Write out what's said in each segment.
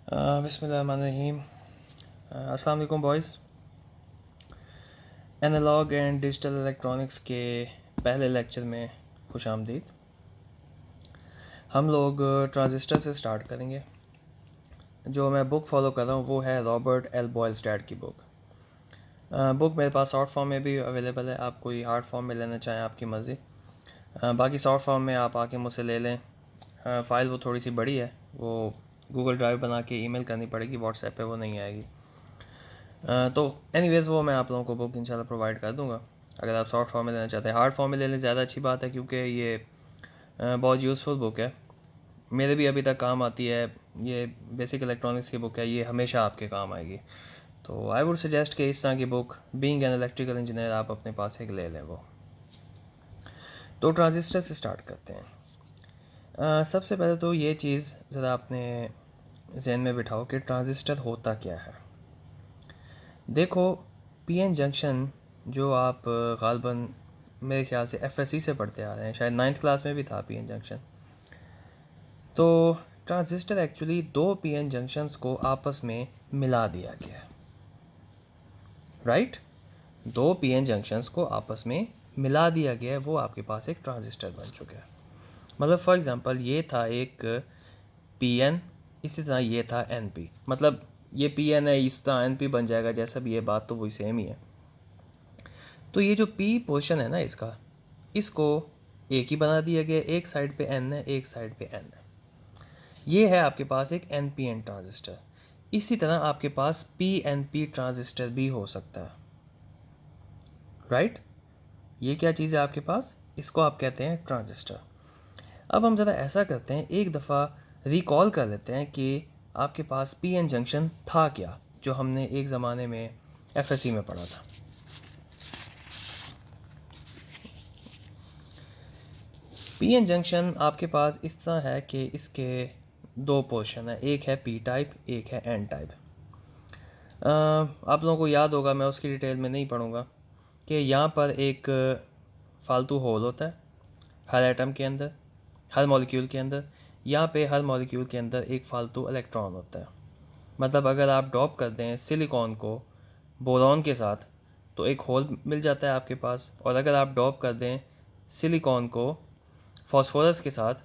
बिस्मिल्लाहिर्रहमानिर्रहीम। अस्सलाम वालेकुम boys. Analog and digital electronics के पहले लेक्चर में खुश आमदीद। हम लोग ट्रांजिस्टर से स्टार्ट करेंगे। जो मैं बुक फॉलो कर रहा हूँ वो है रॉबर्ट एल बॉयलस्टैड की बुक। बुक मेरे पास सॉफ्ट फॉर्म में भी अवेलेबल है, आप कोई हार्ड फॉर्म में लेना चाहें आपकी मर्ज़ी। बाकी सॉफ्ट फॉर्म में आप आके मुझसे ले लें। फ़ाइल वो थोड़ी सी बड़ी है, वो गूगल ड्राइव बना के ईमेल करनी पड़ेगी, व्हाट्सएप पे वो नहीं आएगी। तो एनीवेज़ वो मैं आप लोगों को बुक इंशाल्लाह प्रोवाइड कर दूंगा अगर आप सॉफ्ट फॉर्म में लेना चाहते हैं। हार्ड फॉर्म में ले लें ज़्यादा अच्छी बात है, क्योंकि ये बहुत यूज़फुल बुक है, मेरे भी अभी तक काम आती है। ये बेसिक इलेक्ट्रॉनिक्स की बुक है, ये हमेशा आपके काम आएगी। तो आई वुड सजेस्ट कि इस तरह की book being an electrical engineer आप अपने पास एक ले लें वो। तो ट्रांजिस्टर से स्टार्ट करते हैं। सबसे पहले तो ये चीज़ ज़रा अपने जहन में बिठाओ कि ट्रांजिस्टर होता क्या है। देखो, पीएन जंक्शन जो आप ग़ालिबन मेरे ख्याल से एफएससी से पढ़ते आ रहे हैं, शायद 9th क्लास में भी था पीएन जंक्शन। तो ट्रांजिस्टर एक्चुअली दो पीएन जंक्शंस को आपस में मिला दिया गया है, राइट। दो पीएन जंक्शंस को आपस में मिला दिया गया है, वो आपके पास एक ट्रांजिस्टर बन चुका है। मतलब फॉर एग्ज़ाम्पल ये था एक पीएन, इसी तरह ये था एनपी। मतलब ये पीएन है, इस तरह एनपी बन जाएगा, जैसा भी ये बात तो वही सेम ही है। तो ये जो पी पोर्शन है ना इसका, इसको एक ही बना दिया गया, एक साइड पे एन है, एक साइड पे एन है। ये है आपके पास एक एन पी एन ट्रांजिस्टर। इसी तरह आपके पास पी एन पी ट्रांजिस्टर भी हो सकता है, राइट। ये क्या चीज़ है आपके पास, इसको आप कहते हैं ट्रांजिस्टर। अब हम ज़रा ऐसा करते हैं, एक दफ़ा रिकॉल कर लेते हैं कि आपके पास पी एन जंक्शन था क्या, जो हमने एक ज़माने में एफएससी में पढ़ा था। पीएन जंक्शन आपके पास इस तरह है कि इसके दो पोर्शन है, एक है पी टाइप, एक है एन टाइप। आप लोगों को याद होगा, मैं उसकी डिटेल में नहीं पढ़ूँगा, कि यहाँ पर एक फालतू होल होता है हर एटम के अंदर, हर मॉलिक्यूल के अंदर। यहाँ पे हर मॉलिक्यूल के अंदर एक फालतू इलेक्ट्रॉन होता है। मतलब अगर आप डॉप कर दें सिलिकॉन को बोरॉन के साथ तो एक होल मिल जाता है आपके पास, और अगर आप डॉप कर दें सिलिकॉन को फॉस्फोरस के साथ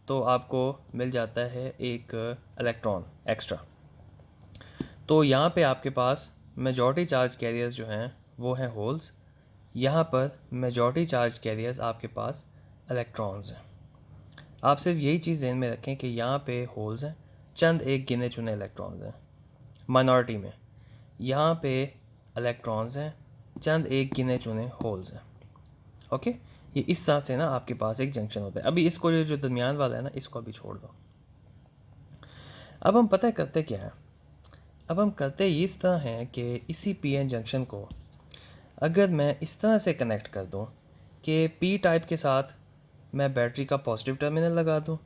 तो आपको मिल जाता है एक इलेक्ट्रॉन एक्स्ट्रा। तो यहाँ पे आपके पास मेजॉरिटी चार्ज कैरियर्स जो हैं वो हैं होल्स, यहाँ पर मेजॉरिटी चार्ज कैरियर्स आपके पास इलेक्ट्रॉन्स हैं। आप सिर्फ यही चीज़ ध्यान में रखें कि यहाँ पे होल्स हैं, चंद एक गिने चुने इलेक्ट्रॉन्स हैं माइनॉरिटी में, यहाँ पे इलेक्ट्रॉन्स हैं, चंद एक गिने चुने होल्स हैं। ओके, ये इस तरह से ना आपके पास एक जंक्शन होता है। अभी इसको जो दरमियान वाला है ना, इसको अभी छोड़ दो। अब हम पता करते क्या है, अब हम करते इस तरह हैं कि इसी पीएन जंक्शन को अगर मैं इस तरह से कनेक्ट कर दूं कि पी टाइप के साथ मैं बैटरी का पॉजिटिव टर्मिनल लगा दूं,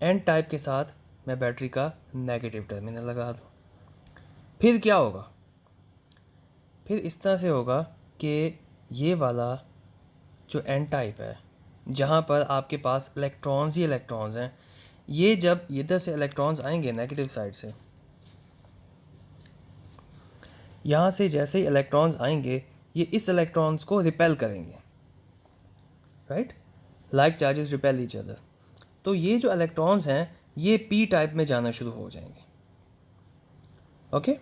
एन टाइप के साथ मैं बैटरी का नेगेटिव टर्मिनल लगा दूं, फिर क्या होगा, फिर इस तरह से होगा कि ये वाला जो एन टाइप है, जहाँ पर आपके पास इलेक्ट्रॉन्स ही इलेक्ट्रॉन्स हैं, ये जब इधर से इलेक्ट्रॉन्स आएंगे नेगेटिव साइड से, यहाँ से जैसे ही इलेक्ट्रॉन्स आएंगे ये इस इलेक्ट्रॉन्स को रिपेल करेंगे, right. Like charges repel each other. तो ये जो इलेक्ट्रॉन्स हैं ये पी टाइप में जाना शुरू हो जाएंगे। ओके,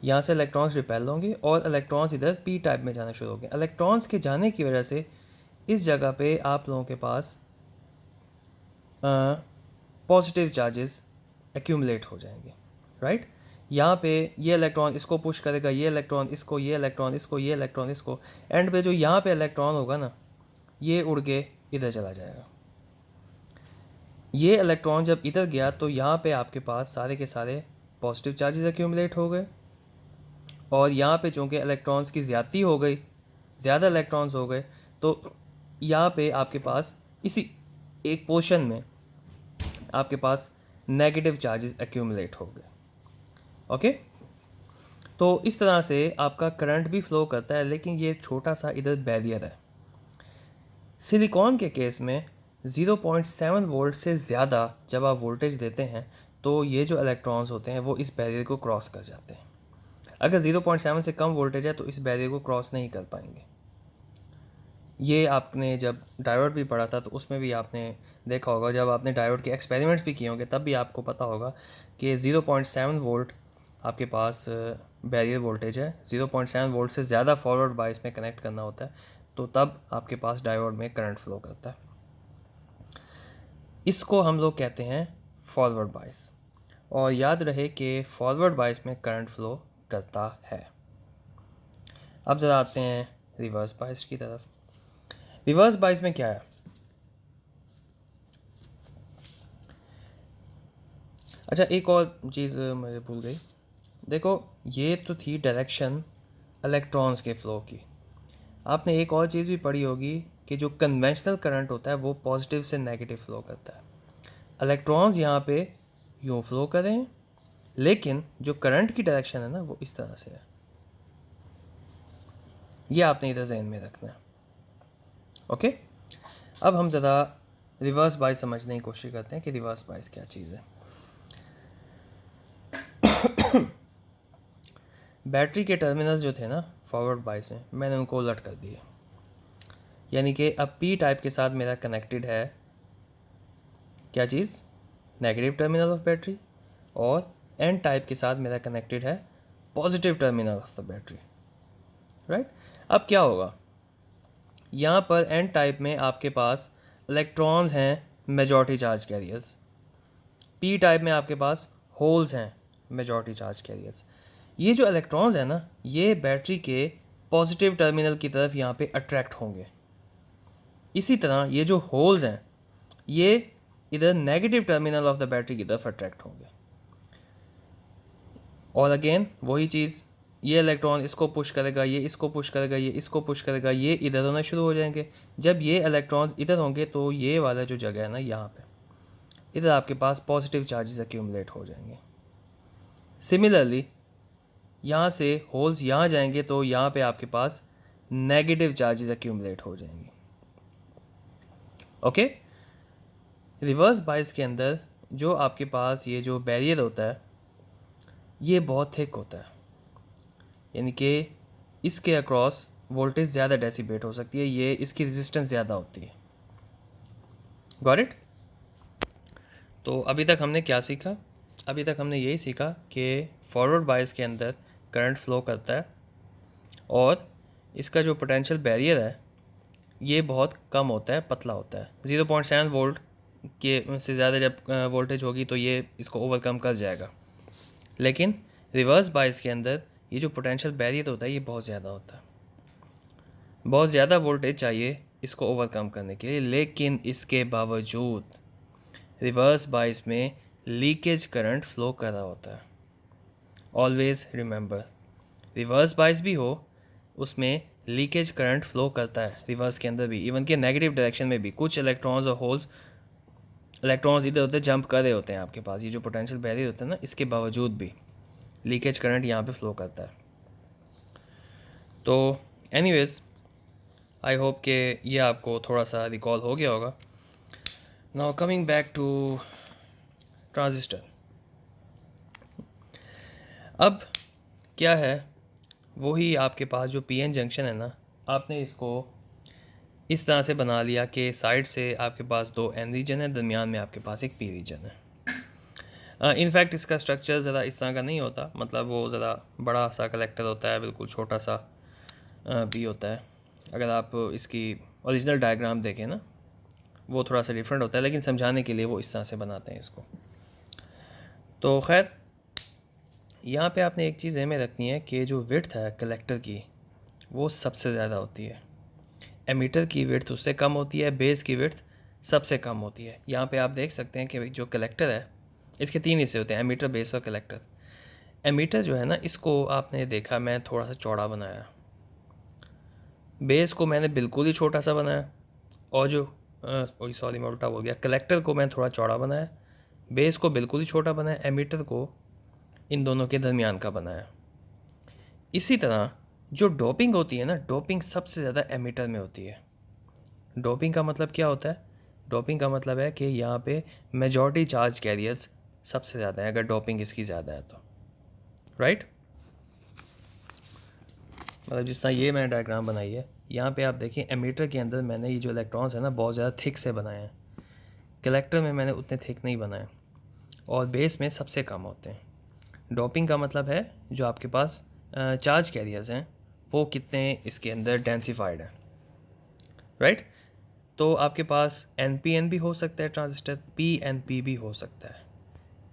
यहाँ से इलेक्ट्रॉन्स रिपेल होंगे और इलेक्ट्रॉन्स इधर पी टाइप में जाना शुरू हो गए। इलेक्ट्रॉन्स के जाने की वजह से इस जगह पे आप लोगों के पास पॉजिटिव चार्जेस एक्यूमुलेट हो जाएंगे, राइट। यहाँ पे ये इलेक्ट्रॉन इसको पुश करेगा, ये इलेक्ट्रॉन इसको, ये इलेक्ट्रॉन इसको, ये इलेक्ट्रॉन इसको, एंड पे जो यहाँ पे इलेक्ट्रॉन होगा ना ये उड़ के इधर चला जाएगा। ये इलेक्ट्रॉन जब इधर गया तो यहाँ पे आपके पास सारे के सारे पॉजिटिव चार्जेस एक्यूमुलेट हो गए, और यहाँ पे चूँकि इलेक्ट्रॉन्स की ज़्यादती हो गई, ज़्यादा इलेक्ट्रॉन्स हो गए, तो यहाँ पे आपके पास इसी एक पोर्शन में आपके पास नेगेटिव चार्जेस एक्यूमुलेट हो गए। ओके, तो इस तरह से आपका करंट भी फ्लो करता है, लेकिन ये छोटा सा इधर बैरियर है। सिलिकॉन के केस में 0.7 वोल्ट से ज़्यादा जब आप वोल्टेज देते हैं तो ये जो इलेक्ट्रॉन्स होते हैं वो इस बैरियर को क्रॉस कर जाते हैं। अगर 0.7 से कम वोल्टेज है तो इस बैरियर को क्रॉस नहीं कर पाएंगे। ये आपने जब डायोड भी पढ़ा था तो उसमें भी आपने देखा होगा, जब आपने डायोड के एक्सपेरिमेंट्स भी किए होंगे तब भी आपको पता होगा कि 0.7 वोल्ट आपके पास बैरियर वोल्टेज है। 0.7 वोल्ट से ज़्यादा फॉरवर्ड बायस में कनेक्ट करना होता है तो तब आपके पास डायोड में करंट फ्लो करता है। इसको हम लोग कहते हैं फॉरवर्ड बायस। और याद रहे कि फॉरवर्ड बायस में करंट फ्लो करता है। अब ज़रा आते हैं रिवर्स बायस की तरफ। रिवर्स बायस में क्या है? अच्छा, एक और चीज़ मुझे भूल गई। देखो, ये तो थी डायरेक्शन इलेक्ट्रॉन्स के फ़्लो की। आपने एक और चीज़ भी पढ़ी होगी कि जो कन्वेंशनल करंट होता है वो पॉजिटिव से नेगेटिव फ़्लो करता है। इलेक्ट्रॉन्स यहाँ पे यूँ फ़्लो कर रहे हैं, लेकिन जो करंट की डायरेक्शन है ना वो इस तरह से है। ये आपने इधर जहन में रखना है। ओके, अब हम ज़रा रिवर्स बायस समझने की कोशिश करते हैं कि रिवर्स बायस क्या चीज़ है। बैटरी के टर्मिनल्स जो थे ना फॉरवर्ड बायस में, मैंने उनको उलट कर दिए। यानी कि अब पी टाइप के साथ मेरा कनेक्टेड है क्या चीज़? नेगेटिव टर्मिनल ऑफ बैटरी, और एन टाइप के साथ मेरा कनेक्टेड है positive terminal of the battery, right. अब क्या होगा, यहाँ पर एन टाइप में आपके पास इलेक्ट्रॉन्स हैं majority charge carriers, P type में आपके पास होल्स हैं मेजॉरिटी चार्ज कैरियर्स। ये जो इलेक्ट्रॉन्स हैं ना ये बैटरी के पॉजिटिव टर्मिनल की तरफ यहाँ पे अट्रैक्ट होंगे। इसी तरह ये जो होल्स हैं ये इधर negative terminal of the battery की तरफ अट्रैक्ट होंगे। और अगेन वही चीज़, ये इलेक्ट्रॉन इसको पुश करेगा, ये इसको पुश करेगा, ये इसको पुश करेगा, ये इधर होना शुरू हो जाएंगे। जब ये इलेक्ट्रॉन्स इधर होंगे तो ये वाला जो जगह है ना यहाँ पे, इधर आपके पास पॉजिटिव चार्जेस एक्यूमुलेट हो जाएंगे। सिमिलरली यहाँ से होल्स यहाँ जाएंगे तो यहाँ पे आपके पास नेगेटिव चार्जेस एक्यूमुलेट हो जाएंगे। ओके, रिवर्स बायस के अंदर जो आपके पास ये जो बैरियर होता है ये बहुत थिक होता है, यानी कि इसके अक्रॉस वोल्टेज ज़्यादा डेसिपेट हो सकती है, ये इसकी रेजिस्टेंस ज़्यादा होती है। Got it? तो अभी तक हमने क्या सीखा? अभी तक हमने यही सीखा कि फॉरवर्ड बायस के अंदर करंट फ्लो करता है और इसका जो पोटेंशियल बैरियर है ये बहुत कम होता है, पतला होता है। 0.7 वोल्ट के से ज़्यादा जब वोल्टेज होगी तो ये इसको ओवरकम कर जाएगा। लेकिन रिवर्स बायस के अंदर ये जो पोटेंशियल बैरियर होता है ये बहुत ज़्यादा होता है, बहुत ज़्यादा वोल्टेज चाहिए इसको ओवरकम करने के लिए। लेकिन इसके बावजूद रिवर्स बायस में लीकेज करंट फ्लो कर रहा होता है। ऑलवेज रिमेंबर, रिवर्स बायस भी हो उसमें लीकेज करंट फ्लो करता है रिवर्स के अंदर भी, इवन कि नेगेटिव डायरेक्शन में भी। कुछ इलेक्ट्रॉन्स और होल्स, इलेक्ट्रॉन्स इधर उधर जंप कर रहे होते हैं आपके पास, ये जो पोटेंशियल बैरियर होता है ना, इसके बावजूद भी लीकेज करंट यहाँ पे फ्लो करता है। तो एनीवेज, आई होप कि ये आपको थोड़ा सा रिकॉल हो गया होगा। Now coming back to transistor. अब क्या है, वही आपके पास जो पीएन जंक्शन है ना, आपने इसको इस तरह से बना लिया कि साइड से आपके पास दो एन रीजन है, दरमियान में आपके पास एक पी रीजन है। इनफैक्ट इसका स्ट्रक्चर ज़रा इस तरह का नहीं होता, मतलब वो ज़रा बड़ा सा कलेक्टर होता है, बिल्कुल छोटा सा भी होता है। अगर आप इसकी ओरिजिनल डायग्राम देखें ना वो थोड़ा सा डिफरेंट होता है, लेकिन समझाने के लिए वो इस तरह से बनाते हैं इसको। तो खैर, यहाँ पे आपने एक चीज़ में रखनी है कि जो विड्थ है कलेक्टर की वो सबसे ज़्यादा होती है, एमीटर की विड्थ उससे कम होती है, बेस की विड्थ सबसे कम होती है। यहाँ पे आप देख सकते हैं कि जो कलेक्टर है इसके तीन हिस्से होते हैं, एमीटर, बेस और कलेक्टर। एमीटर जो है ना इसको आपने देखा मैं थोड़ा सा चौड़ा बनाया, बेस को मैंने बिल्कुल ही छोटा सा बनाया, और जो सॉरी मैं उल्टा बोल गया, कलेक्टर को मैं थोड़ा चौड़ा बनाया, बेस को बिल्कुल ही छोटा बनाया, एमीटर को इन दोनों के दरमियान का बनाया। इसी तरह जो डोपिंग होती है ना, डोपिंग सबसे ज़्यादा एमीटर में होती है। डोपिंग का मतलब क्या होता है? डोपिंग का मतलब है कि यहाँ पे मेजॉरिटी चार्ज कैरियर्स सबसे ज़्यादा है अगर डोपिंग इसकी ज़्यादा है तो, राइट। मतलब जिस तरह ये मैंने डायग्राम बनाई है, यहाँ पे आप देखें एमीटर के अंदर मैंने ये जो इलेक्ट्रॉन्स है ना बहुत ज़्यादा थिक से बनाए हैं, कलेक्टर में मैंने उतने थिक नहीं बनाए, और बेस में सबसे कम होते हैं। डोपिंग का मतलब है जो आपके पास चार्ज कैरियर्स हैं वो कितने इसके अंदर डेंसिफाइड हैं, राइट। तो आपके पास NPN भी हो सकता है ट्रांजिस्टर, PNP भी हो सकता है।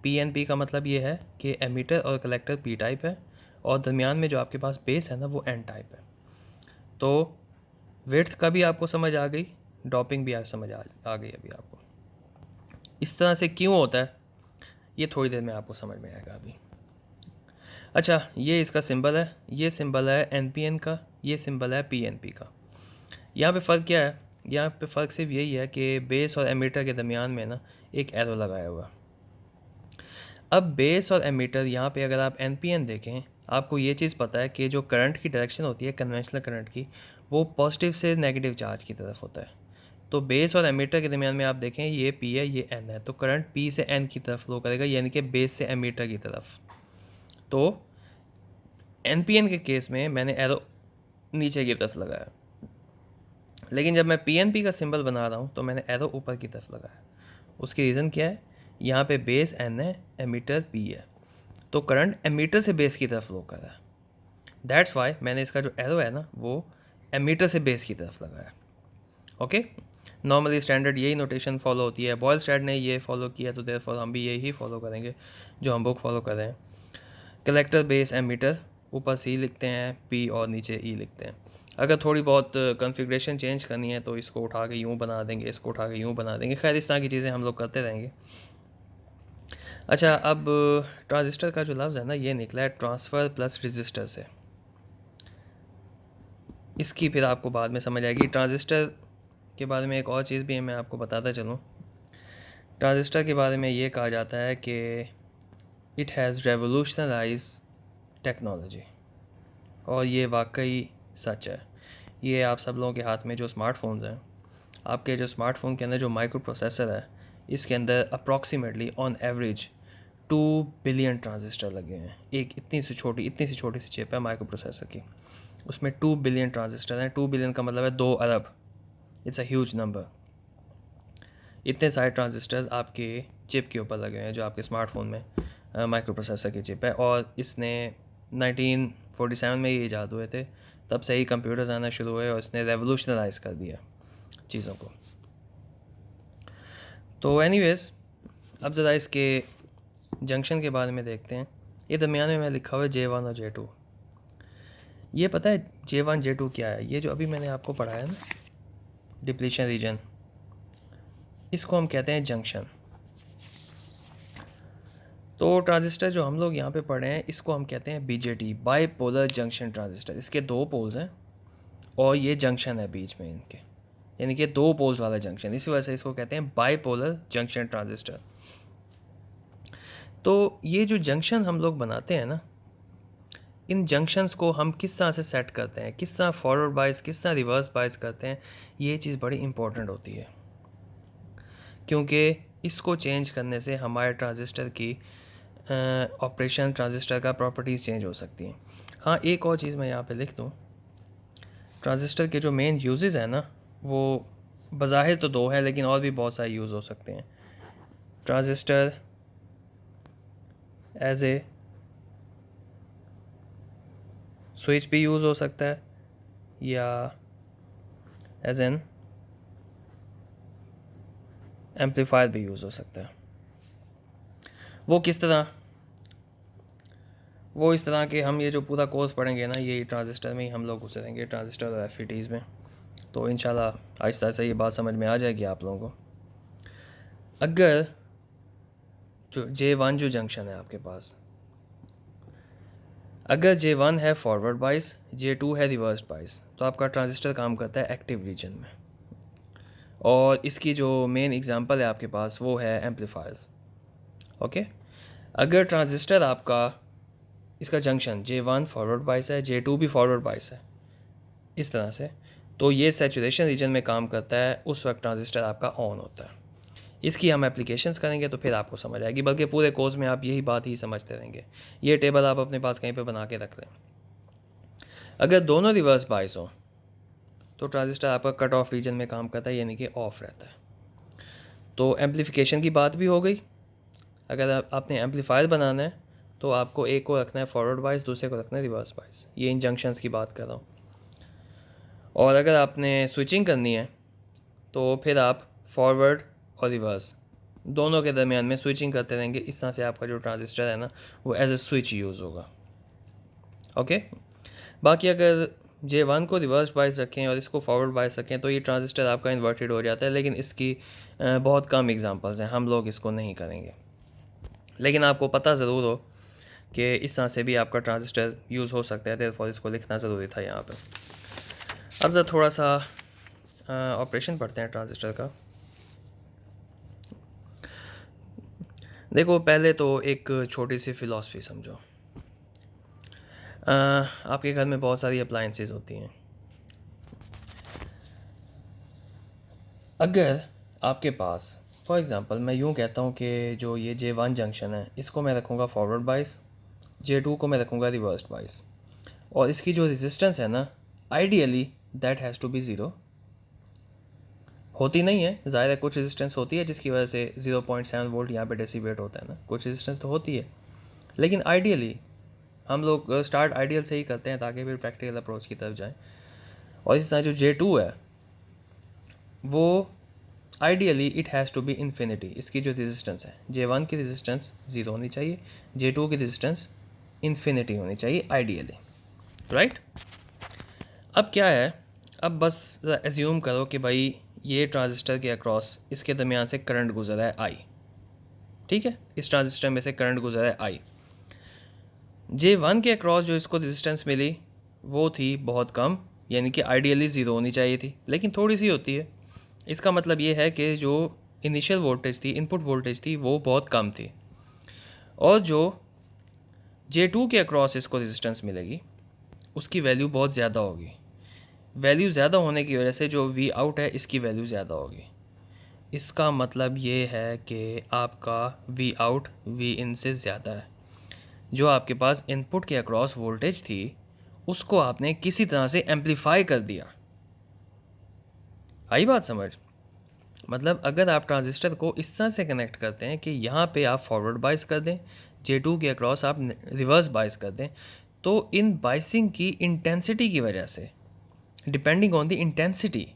PNP का मतलब ये है कि एमीटर और कलेक्टर P टाइप है, और दरमियान में जो आपके पास बेस है ना वो N टाइप है। तो विड्थ का भी आपको समझ आ गई, डॉपिंग भी आज समझ आ गई अभी आपको। इस तरह से क्यों होता है ये थोड़ी देर में आपको समझ में आएगा अभी। अच्छा, ये इसका सिंबल है, ये सिंबल है NPN का, ये सिंबल है PNP का। यहाँ पे फ़र्क क्या है? यहाँ पे फ़र्क सिर्फ यही है कि बेस और एमीटर के दरमियान में ना एक एरो लगाया हुआ। अब बेस और एमीटर यहाँ पे अगर आप NPN देखें, आपको ये चीज़ पता है कि जो करंट की डायरेक्शन होती है कन्वेंशनल करंट की, वो पॉजिटिव से नेगेटिव चार्ज की तरफ होता है। तो बेस और एमीटर के दरमियान में आप देखें ये P है, ये N है, तो करंट P से N की तरफ फ्लो करेगा, यानी कि बेस से एमीटर की तरफ। तो NPN के केस में मैंने एरो नीचे की तरफ लगाया, लेकिन जब मैं PNP का सिंबल बना रहा हूँ तो मैंने एरो ऊपर की तरफ लगाया। उसकी रीज़न क्या है? यहाँ पे बेस N है, एमीटर P है, तो करंट एमीटर से बेस की तरफ फ्लो कर रहा है। दैट्स वाई मैंने इसका जो एरो है ना वो एमीटर से बेस की तरफ लगाया। ओके, नॉर्मली स्टैंडर्ड यही नोटेशन फॉलो होती है, बॉयलस्टैड ने ये फॉलो किया तो देयरफॉर हम भी यही फॉलो करेंगे जो हम बुक फॉलो कर रहे हैं। कलेक्टर बेस एमीटर, ऊपर C लिखते हैं, P और नीचे E लिखते हैं। अगर थोड़ी बहुत कॉन्फ़िगरेशन चेंज करनी है तो इसको उठा के यूँ बना देंगे, इसको उठा के यूँ बना देंगे, खैर इस तरह की चीज़ें हम लोग करते रहेंगे। अच्छा, अब ट्रांजिस्टर का जो लफ्ज़ है ना ये निकला है ट्रांसफ़र प्लस रजिस्टर से। इसकी फिर आपको बाद में समझ आएगी। ट्रांजिस्टर के बारे में एक और चीज़ भी है, मैं आपको बताता चलूँ। ट्रांजिस्टर के बारे में ये कहा जाता है कि इट हैज़ रेवोल्यूशनराइज टेक्नोलॉजी, और ये वाकई सच है। ये आप सब लोगों के हाथ में जो स्मार्टफोन्स हैं, आपके जो स्मार्टफोन के अंदर जो माइक्रो प्रोसेसर है, इसके अंदर approximately on average 2 billion transistor लगे हैं। एक इतनी सी छोटी सी चिप है माइक्रो प्रोसेसर की, उसमें 2 बिलियन ट्रांजिस्टर हैं। 2 बिलियन का मतलब है 2 अरब। It's a huge number. इतने सारे ट्रांजिस्टर्स आपके चिप के ऊपर लगे हैं जो आपके स्मार्टफोन में माइक्रो प्रोसेसर की चिप है, और इसने 1947 में ये ईजाद हुए थे, तब से ही कंप्यूटर्स आना शुरू हुए और इसने रेवोल्यूशनराइज कर दिया चीज़ों को। तो एनीवेज, अब ज़रा इसके जंक्शन के बारे में देखते हैं। ये दरमियान में मैं लिखा हुआ है J1 और J2। ये पता है J1 J2 क्या है? ये जो अभी मैंने आपको पढ़ाया ना, डिप्लीशन रीजन, इसको हम कहते हैं जंक्शन। तो ट्रांजिस्टर जो हम लोग यहाँ पे पढ़ रहे हैं इसको हम कहते हैं BJT, बाईपोलर जंक्शन ट्रांजिस्टर। इसके 2 पोल्स हैं और ये जंक्शन है बीच में इनके, यानी कि 2 पोल्स वाला जंक्शन, इसी वजह से इसको कहते हैं बाईपोलर जंक्शन ट्रांजिस्टर। तो ये जो जंक्शन हम लोग बनाते हैं ना, इन जंक्शंस को हम किस तरह से सेट करते हैं, किस तरह फॉरवर्ड बाइस, किस तरह रिवर्स बाइस करते हैं, ये चीज़ बड़ी इंपॉर्टेंट होती है, क्योंकि इसको चेंज करने से हमारे ट्रांजिस्टर की ऑपरेशन, ट्रांजिस्टर का प्रॉपर्टीज़ चेंज हो सकती हैं। हाँ, एक और चीज़ मैं यहाँ पे लिख दूँ, ट्रांजिस्टर के जो मेन यूजेस हैं ना वो बज़ाहिर तो 2 हैं, लेकिन और भी बहुत सारे यूज़ हो सकते हैं। ट्रांजिस्टर एज ए स्विच भी यूज़ हो सकता है, या एज एन एम्पलीफायर भी यूज़ हो सकता है। वो किस तरह? वो इस तरह के हम ये जो पूरा कोर्स पढ़ेंगे ना, ये ट्रांजिस्टर में ही हम लोग गुजरेंगे, ट्रांजिस्टर और FETs में। तो इंशाल्लाह आहिस्ता आहिस्ता ये बात समझ में आ जाएगी आप लोगों को। अगर जो J1 जो जंक्शन है आपके पास, अगर J1 है फॉरवर्ड बाइस, J2 है रिवर्स बाइस, तो आपका ट्रांजिस्टर काम करता है एक्टिव रीजन में, और इसकी जो मेन एग्जांपल है आपके पास वो है एम्पलीफायर्स। ओके, अगर ट्रांजिस्टर आपका, इसका जंक्शन J1 फॉरवर्ड बाइस है, J2 भी फॉरवर्ड बाइस है, इस तरह से, तो ये सैचुरेशन रीजन में काम करता है, उस वक्त ट्रांजिस्टर आपका ऑन होता है। इसकी हम एप्लीकेशंस करेंगे तो फिर आपको समझ आएगी, बल्कि पूरे कोर्स में आप यही बात ही समझते रहेंगे। ये टेबल आप अपने पास कहीं पे बना के रख लें। अगर दोनों रिवर्स बायस हों तो ट्रांजिस्टर आपका कट ऑफ रीजन में काम करता है, यानी कि ऑफ रहता है। तो एम्पलीफिकेशन की बात भी हो गई। अगर आपने एम्पलीफायर बनाना है तो आपको एक को रखना है फॉरवर्ड बायस, दूसरे को रखना है रिवर्स बायस। ये इन जंक्शंस की बात कर रहा हूँ। और अगर आपने स्विचिंग करनी है तो फिर आप फॉरवर्ड और रिवर्स दोनों के दरमियान में स्विचिंग करते रहेंगे। इस तरह से आपका जो ट्रांजिस्टर है ना वो एज ए स्विच यूज़ होगा। ओके। बाकी अगर J1 को रिवर्स बायस रखें और इसको फॉरवर्ड बायस रखें तो ये ट्रांजिस्टर आपका इन्वर्टेड हो जाता है, लेकिन इसकी बहुत कम एग्जांपल्स हैं, हम लोग इसको नहीं करेंगे। लेकिन आपको पता ज़रूर हो कि इस तरह से भी आपका ट्रांजिस्टर यूज़ हो सकता है, देयरफॉर इसको लिखना ज़रूरी था यहाँ पर। अब जब थोड़ा सा ऑपरेशन पढ़ते हैं ट्रांजिस्टर का। देखो, पहले तो एक छोटी सी फ़िलासफ़ी समझो। आपके घर में बहुत सारी अप्लाइंसेस होती हैं। अगर आपके पास फॉर एग्ज़ाम्पल मैं यूँ कहता हूँ कि जो ये J1 जंक्शन है इसको मैं रखूँगा फॉरवर्ड बायस, J2 को मैं रखूँगा रिवर्स बायस, और इसकी जो रेजिस्टेंस है ना ideally that has to be zero. होती नहीं है, ज़ाहिर है कुछ रेजिस्टेंस होती है जिसकी वजह से 0.7 वोल्ट यहाँ पे डेसीबेट होता है ना, कुछ रेजिस्टेंस तो होती है। लेकिन आइडियली हम लोग स्टार्ट आइडियल से ही करते हैं ताकि फिर प्रैक्टिकल अप्रोच की तरफ जाएं। और इस तरह जो J2 है वो ideally it has to be infinity. इसकी जो रेजिस्टेंस है J1 की रेजिस्टेंस ज़ीरो होनी चाहिए, J2 की रेजिस्टेंस इन्फिनिटी होनी चाहिए आइडियली, राइट। अब क्या है, अब बस एज्यूम करो कि भाई ये ट्रांजिस्टर के अक्रॉस इसके दरमियान से करंट गुजर है I, ठीक है। इस ट्रांजिस्टर में से करंट गुजर है I। J1 के अक्रॉस जो इसको रेजिस्टेंस मिली वो थी बहुत कम, यानी कि आइडियली ज़ीरो होनी चाहिए थी, लेकिन थोड़ी सी होती है। इसका मतलब ये है कि जो इनिशियल वोल्टेज थी, इनपुट वोल्टेज थी, वो बहुत कम थी। और जो J2 के अक्रॉस इसको रेजिस्टेंस मिलेगी उसकी वैल्यू बहुत ज़्यादा होगी। वैल्यू ज़्यादा होने की वजह से जो वी आउट है इसकी वैल्यू ज़्यादा होगी। इसका मतलब ये है कि आपका वी आउट वी इन से ज़्यादा है। जो आपके पास इनपुट के अक्रॉस वोल्टेज थी उसको आपने किसी तरह से एम्पलीफाई कर दिया। आई बात समझ? मतलब अगर आप ट्रांजिस्टर को इस तरह से कनेक्ट करते हैं कि यहाँ पे आप फॉरवर्ड बायस कर दें, J2 के अक्रॉस आप रिवर्स बायस कर दें, तो इन बायसिंग की इंटेंसिटी की वजह से, डिपेंडिंग ऑन द इंटेंसिटी,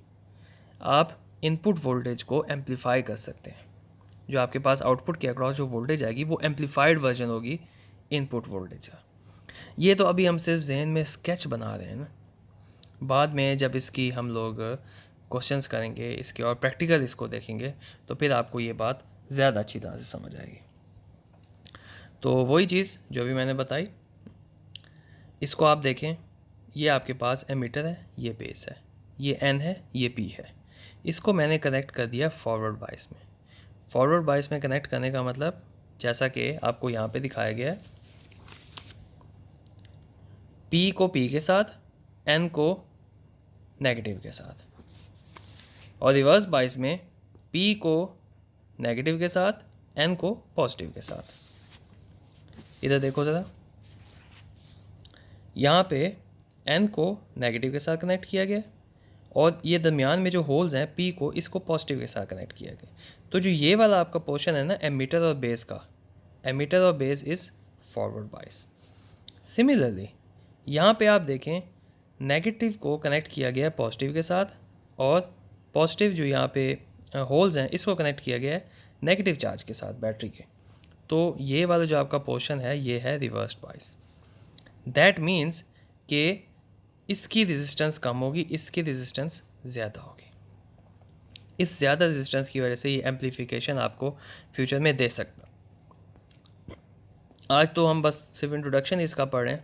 आप इनपुट वोल्टेज को एम्पलीफाई कर सकते हैं। जो आपके पास आउटपुट के अक्रॉस जो वोल्टेज आएगी वो एम्पलीफाइड वर्जन होगी इनपुट वोल्टेज का। ये तो अभी हम सिर्फ जहन में स्केच बना रहे हैं ना, बाद में जब इसकी हम लोग क्वेश्चंस करेंगे इसके और प्रैक्टिकल इसको देखेंगे तो फिर आपको ये बात ज़्यादा अच्छी तरह से समझ आएगी। तो वही चीज़ जो भी मैंने बताई, इसको आप देखें, ये आपके पास एमीटर है, ये बेस है, ये N है, ये P है। इसको मैंने कनेक्ट कर दिया फॉरवर्ड बायस में। फॉरवर्ड बायस में कनेक्ट करने का मतलब जैसा कि आपको यहाँ पे दिखाया गया है, P को P के साथ, N को नेगेटिव के साथ, और रिवर्स बायस में P को नेगेटिव के साथ, N को पॉजिटिव के साथ। इधर देखो ज़रा, यहाँ पे N को नेगेटिव के साथ कनेक्ट किया गया और ये दरमियान में जो होल्स हैं P को, इसको पॉजिटिव के साथ कनेक्ट किया गया। तो जो ये वाला आपका पोर्शन है ना एमीटर और बेस का, एमीटर और base is forward bias. Similarly यहाँ पे आप देखें, नेगेटिव को कनेक्ट किया गया है पॉजिटिव के साथ, और पॉजिटिव जो यहाँ पे होल्स हैं इसको कनेक्ट किया गया है नेगेटिव चार्ज के साथ बैटरी के। तो ये वाला जो आपका पोर्शन है ये है रिवर्स बायस। दैट मीन्स कि इसकी रेजिस्टेंस कम होगी, इसकी रेजिस्टेंस ज़्यादा होगी। इस ज़्यादा रेजिस्टेंस की वजह से ये एम्पलीफिकेशन आपको फ्यूचर में दे सकता। आज तो हम बस सिर्फ इंट्रोडक्शन इसका पढ़ रहे हैं,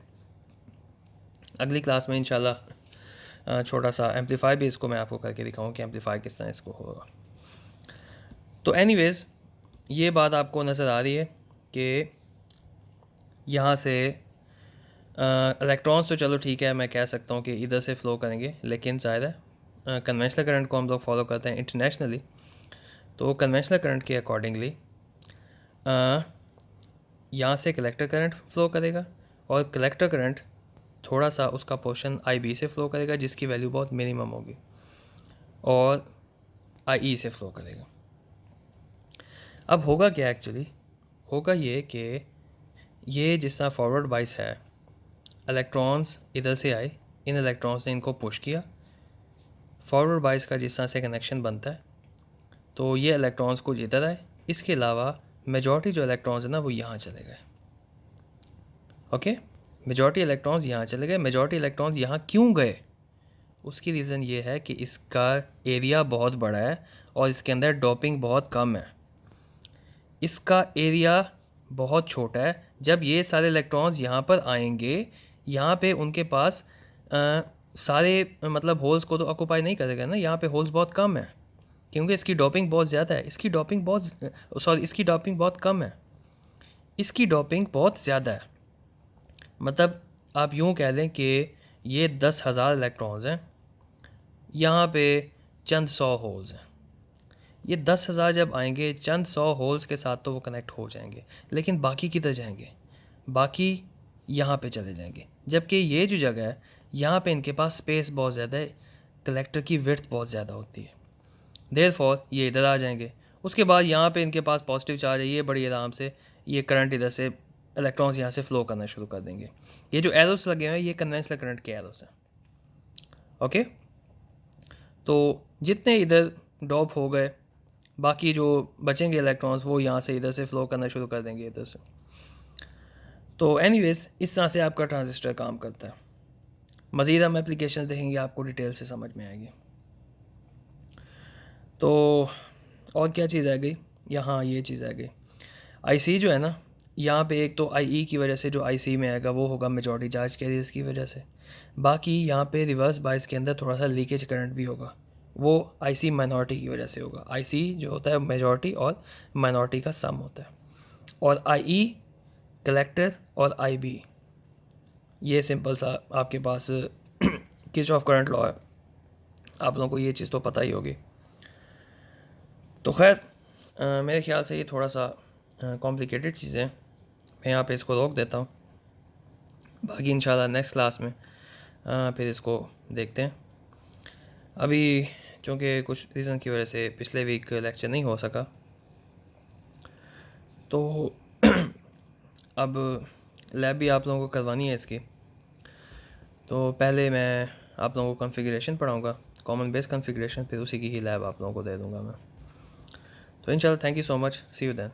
अगली क्लास में इंशाल्लाह छोटा सा एम्पलीफाई भी इसको मैं आपको करके दिखाऊँ कि एम्पलीफाई किस तरह इसको होगा। तो एनीवेज़ ये बात आपको नज़र आ रही है कि यहाँ से इलेक्ट्रॉन्स तो चलो ठीक है, मैं कह सकता हूँ कि इधर से फ़्लो करेंगे, लेकिन ज़ाहिर है कन्वेंशनल करंट को हम लोग फॉलो करते हैं इंटरनेशनली, तो कन्वेंशनल करंट के अकॉर्डिंगली यहाँ से कलेक्टर करंट फ़्लो करेगा और कलेक्टर करंट थोड़ा सा उसका पोर्शन आई बी से फ़्लो करेगा जिसकी वैल्यू बहुत मिनिमम होगी, और आई ई से फ़्लो करेगा। अब होगा क्या एक्चुअली, होगा ये कि ये जिस तरह फॉरवर्ड बाइस है, इलेक्ट्रॉन्स इधर से आए, इन इलेक्ट्रॉन्स ने इनको पुश किया, फॉरवर्ड बाइस का जिस तरह से कनेक्शन बनता है, तो ये इलेक्ट्रॉन्स कुछ इधर आए, इसके अलावा मेजॉरिटी जो इलेक्ट्रॉन्स है ना वो यहाँ चले गए। ओके, मेजॉरिटी इलेक्ट्रॉन्स यहाँ चले गए। मेजॉरिटी इलेक्ट्रॉन्स यहाँ क्यों गए, उसकी रीज़न ये है कि इसका एरिया बहुत बड़ा है और इसके अंदर डोपिंग बहुत कम है। इसका एरिया बहुत छोटा है। जब ये सारे इलेक्ट्रॉन्स यहाँ पर आएंगे, यहाँ पे उनके पास सारे मतलब होल्स को तो ऑक्यूपाई नहीं करेगा ना, यहाँ पे होल्स बहुत कम है क्योंकि इसकी डोपिंग बहुत ज़्यादा है। इसकी डोपिंग बहुत कम है, इसकी डोपिंग बहुत ज़्यादा है। मतलब आप यूँ कह लें कि ये 10,000 इलेक्ट्रॉन्स हैं, यहाँ पे चंद 100 होल्स हैं। ये 10,000 जब आएंगे चंद 100 होल्स के साथ तो वो कनेक्ट हो जाएंगे, लेकिन बाकी किधर जाएंगे, बाकी यहाँ पे चले जाएंगे। जबकि ये जो जगह है यहाँ पे इनके पास स्पेस बहुत ज़्यादा है, कलेक्टर की विड्थ बहुत ज़्यादा होती है, देयरफॉर ये इधर आ जाएंगे। उसके बाद यहाँ पे इनके पास पॉजिटिव चार्ज है, ये बड़ी आराम से ये करंट इधर से इलेक्ट्रॉन्स यहाँ से फ़्लो करना शुरू कर देंगे। ये जो एरोस लगे हुए हैं ये कन्वेंशनल करंट के एरोस हैं। ओके, तो जितने इधर ड्रॉप हो गए, बाकी जो बचेंगे इलेक्ट्रॉन्स वो यहाँ से इधर से फ़्लो करना शुरू कर देंगे इधर से। तो एनीवेज इस तरह से आपका ट्रांजिस्टर काम करता है। मज़ीद हम एप्लीकेशन देखेंगे, आपको डिटेल से समझ में आएगी। तो और क्या चीज़ आ गई यहाँ, ये चीज़ आ गई आईसी जो है ना, यहाँ पे एक तो आईई की वजह से जो आईसी में आएगा वो होगा मेजॉरिटी चार्ज कैरियर्स की वजह से। बाकी यहाँ पे रिवर्स बायस के अंदर थोड़ा सा लीकेज करंट भी होगा, वो आईसी माइनॉरिटी की वजह से होगा। आईसी जो होता है मेजॉरिटी और माइनॉरिटी का सम होता है, और आईई कलेक्टर और आईबी ये सिंपल सा आपके पास किरचॉफ करंट लॉ है, आप लोगों को ये चीज़ तो पता ही होगी। तो खैर मेरे ख्याल से ये थोड़ा सा कॉम्प्लिकेटेड चीज़ें, मैं यहाँ पे इसको रोक देता हूँ। बाकी इंशाल्लाह नेक्स्ट क्लास में फिर इसको देखते हैं। अभी चूँकि कुछ रीज़न की वजह से पिछले वीक लेक्चर नहीं हो सका, तो अब लैब भी आप लोगों को करवानी है इसकी। तो पहले मैं आप लोगों को कॉन्फ़िगरेशन पढ़ाऊँगा, कॉमन बेस कॉन्फ़िगरेशन, फिर उसी की ही लैब आप लोगों को दे दूँगा मैं। तो इंशाल्लाह thank you so much, see you then.